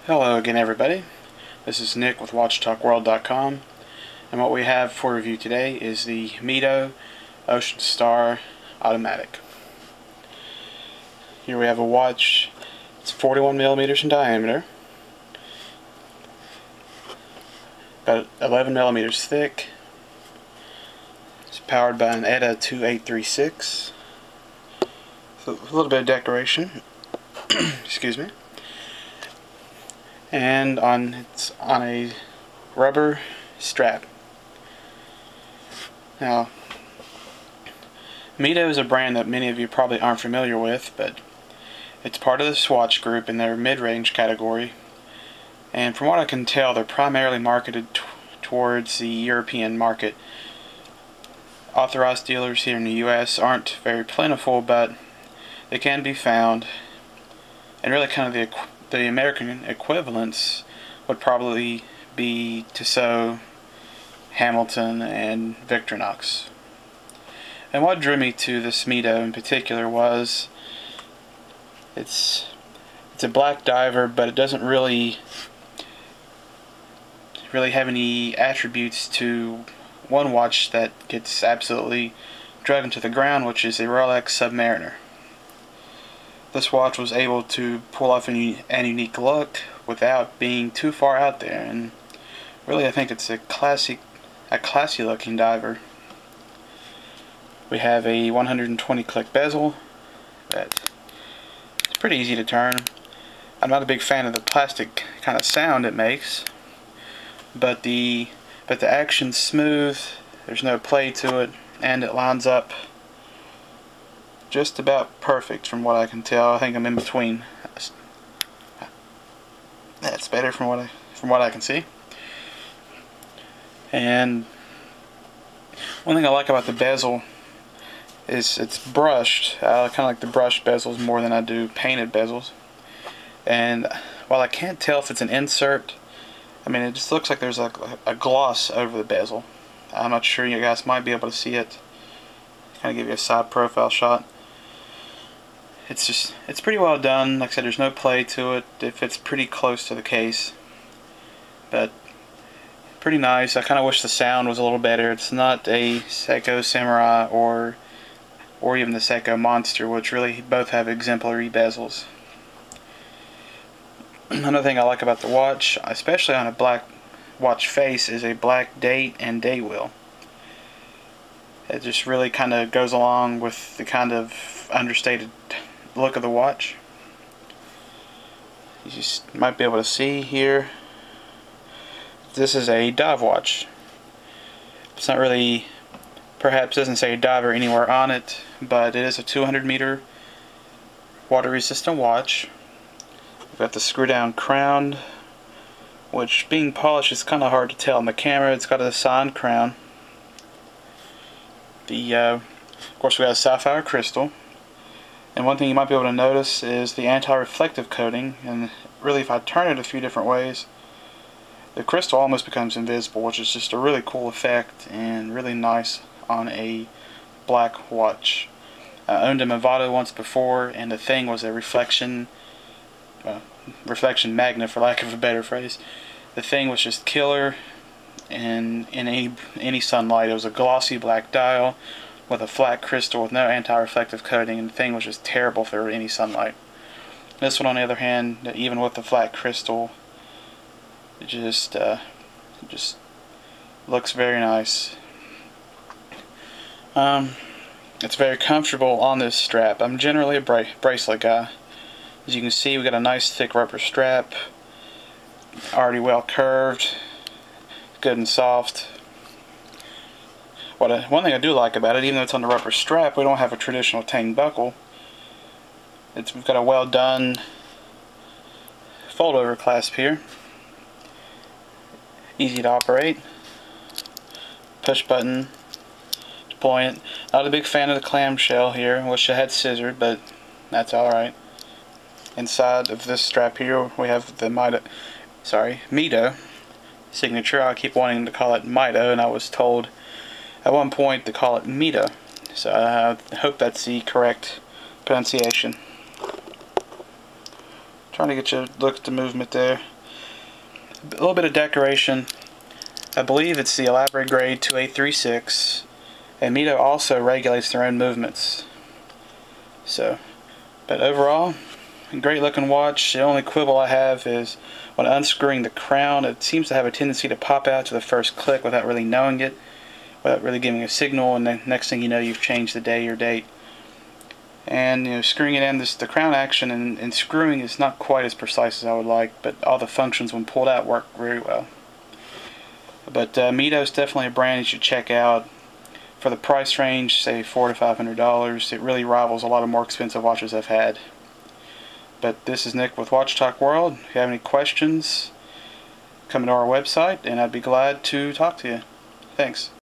Hello again, everybody. This is Nick with WatchTalkWorld.com, and what we have for review today is the Mido Ocean Star Automatic. Here we have a watch. It's 41 millimeters in diameter, about 11 millimeters thick. It's powered by an ETA 2836. So a little bit of decoration. Excuse me. And it's on a rubber strap. Now, Mido is a brand that many of you probably aren't familiar with, but it's part of the Swatch group in their mid-range category. And from what I can tell, they're primarily marketed towards the European market. Authorized dealers here in the US aren't very plentiful, but they can be found. And really kind of the American equivalents would probably be Tissot, Hamilton, and Victorinox. And what drew me to this Mido in particular was it's a black diver, but it doesn't really have any attributes to one watch that gets absolutely dragged into the ground, which is a Rolex Submariner. This watch was able to pull off an unique look without being too far out there, and really I think it's a classy looking diver. We have a 120 click bezel that's pretty easy to turn. I'm not a big fan of the plastic kind of sound it makes, but the action's smooth, there's no play to it, and it lines up just about perfect from what I can tell. I think I'm in between. That's better from what I can see. And one thing I like about the bezel is it's brushed. I kind of like the brushed bezels more than I do painted bezels. And while I can't tell if it's an insert, I mean, it just looks like there's a gloss over the bezel. I'm not sure, you guys might be able to see it. Kind of give you a side profile shot. It's pretty well done. Like I said, there's no play to it. It fits pretty close to the case, but pretty nice. I kind of wish the sound was a little better. It's not a Seiko Samurai or even the Seiko Monster, which really both have exemplary bezels. Another thing I like about the watch, especially on a black watch face, is a black date and day wheel. It just really kind of goes along with the kind of understated look of the watch. You just might be able to see here, this is a dive watch. It's not really, perhaps doesn't say diver anywhere on it, but it is a 200 meter water resistant watch. We've got the screw down crown, which being polished is kind of hard to tell on the camera. It's got a signed crown. Of course, we got a sapphire crystal. And one thing you might be able to notice is the anti-reflective coating, and really if I turn it a few different ways, the crystal almost becomes invisible, which is just a really cool effect and really nice on a black watch. I owned a Mido once before, and the thing was a reflection magnet, for lack of a better phrase. The thing was just killer in any sunlight. It was a glossy black dial with a flat crystal with no anti-reflective coating, and the thing was just terrible for any sunlight. This one, on the other hand, even with the flat crystal, it just looks very nice. It's very comfortable on this strap. I'm generally a bracelet guy. As you can see, we got a nice thick rubber strap, already well curved, good and soft. One thing I do like about it, even though it's on the rubber strap, we don't have a traditional tang buckle. We've got a well done fold over clasp here. Easy to operate. Push button, deploy it. Not a big fan of the clamshell here. Wish I had scissored, but that's alright. Inside of this strap here we have the Mido signature. I keep wanting to call it Mido, and I was told at one point to call it Mido. So I hope that's the correct pronunciation. Trying to get you to look at the movement there. a little bit of decoration. I believe it's the elaborate grade 2836, and Mido also regulates their own movements. So, but overall, a great looking watch. The only quibble I have is when unscrewing the crown, it seems to have a tendency to pop out to the first click without really knowing it, without really giving a signal, and then next thing you know, you've changed the day or date. And screwing it in, the crown action and screwing is not quite as precise as I would like, but all the functions when pulled out work very well. But Mido is definitely a brand you should check out. For the price range, say $400 to $500, it really rivals a lot of more expensive watches I've had. But this is Nick with Watch Talk World. If you have any questions, come to our website and I'd be glad to talk to you. Thanks.